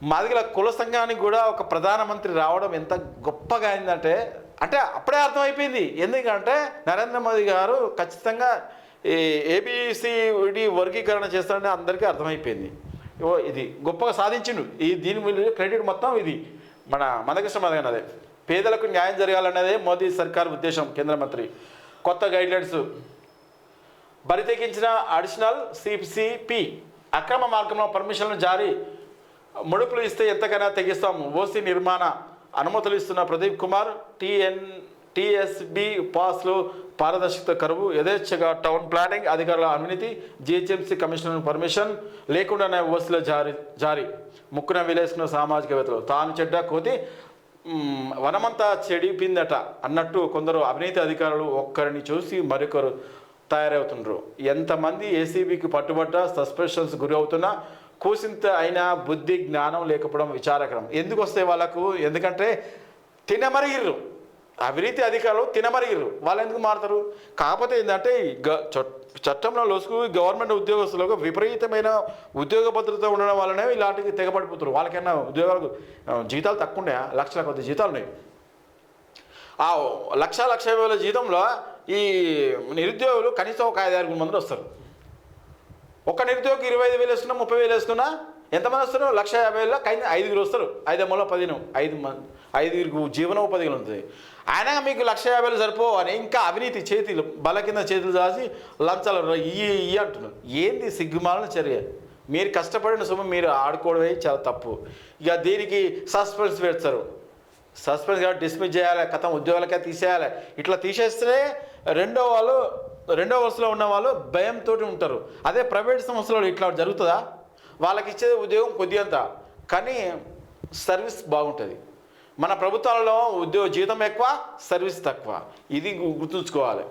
మాదిగల కుల సంఘానికి కూడా ఒక ప్రధానమంత్రి రావడం ఎంత గొప్పగా అయిందంటే అంటే అప్పుడే అర్థమైపోయింది. ఎందుకంటే నరేంద్ర మోదీ గారు ఖచ్చితంగా ఈ ఏబిసిడి వర్గీకరణ చేస్తారని అందరికీ అర్థమైపోయింది. ఇది గొప్పగా సాధించిండు. దీని క్రెడిట్ మొత్తం ఇది మన మందకృష్ణ మాదిగ అన్నదే. పేదలకు న్యాయం జరగాలన్నదే మోదీ సర్కార్ ఉద్దేశం. కేంద్ర మంత్రి కొత్త గైడ్లైన్స్ బరితెగించిన అడిషనల్ సిసిపి అక్రమ మార్గంలో పర్మిషన్లు జారీ ముడుపులు ఇస్తే ఎంతకైనా తెగిస్తాము. ఓసీ నిర్మాణ అనుమతులు ఇస్తున్న ప్రదీప్ కుమార్ టీఎస్బి పాస్లు పారదర్శకత కరువు యథేచ్ఛగా టౌన్ ప్లానింగ్ అధికారుల అవినీతి జిహెచ్ఎంసీ కమిషనర్ పర్మిషన్ లేకుండానే ఓసీలో జారీ ముక్కున విలేసుకున్న సామాజికవేత్తలు తాను చెడ్డ కోతి వనమంతా చెడిపిందట అన్నట్టు కొందరు అవినీతి అధికారులు ఒక్కరిని చూసి మరొకరు తయారవుతుండ్రు. ఎంతమంది ఏసీబీకి పట్టుబడ్డా సస్పెన్షన్స్ గురి అవుతున్నా కూసింత అయినా బుద్ధి జ్ఞానం లేకపోవడం విచారకరం. ఎందుకు వస్తాయి వాళ్ళకు? ఎందుకంటే తినమరిగిర్రు, అవినీతి అధికారులు తినమరిగిర్రు. వాళ్ళు ఎందుకు మారుతారు? కాకపోతే ఏంటంటే చట్టంలో లోసుకు గవర్నమెంట్ ఉద్యోగస్తులకు విపరీతమైన ఉద్యోగ భద్రత ఉండడం వల్లనే ఇలాంటివి తెగబడిపోతారు. వాళ్ళకైనా ఉద్యోగాలకు జీతాలు తక్కువ ఉన్నాయా? లక్షల కొద్ది జీతాలు ఉన్నాయి. ఆ 1,00,00,000 జీతంలో ఈ నిరుద్యోగులు కనీసం ఒక 5-6 మంది వస్తారు. ఒక నిరుద్యోగికి 25,000 వేస్తున్నా 30,000 వేస్తున్నా ఎంతమంది వస్తారు? 1,50,000లో కైనా 5 వస్తారు. 5 జీవనోపాధిగా ఉంటుంది. అయినా మీకు 1,50,000 సరిపో అని ఇంకా అవినీతి చేతులు బల కింద చేతులు దాసి లంచాలు ఇయ్యి అంటున్నారు. ఏంది సిగ్గుమాలిన చర్య? మీరు కష్టపడిన సొమ్ము మీరు ఆడుకోవడమే చాలా తప్పు. ఇక దీనికి సస్పెన్స్ పెడతారు. సస్పెన్స్ గా డిస్మిస్ చేయాలి, కథం ఉద్యోగాలకే తీసేయాలి. ఇట్లా తీసేస్తే రెండో వరుసలో ఉన్న వాళ్ళు భయంతో ఉంటారు. అదే ప్రైవేట్ సంస్థలో ఇట్లా జరుగుతుందా? వాళ్ళకి ఇచ్చే ఉద్యోగం కొద్దిగంత, కానీ సర్వీస్ బాగుంటుంది. మన ప్రభుత్వాలలో జీతం ఎక్కువ, సర్వీస్ తక్కువ. ఇది గుర్తుంచుకోవాలి.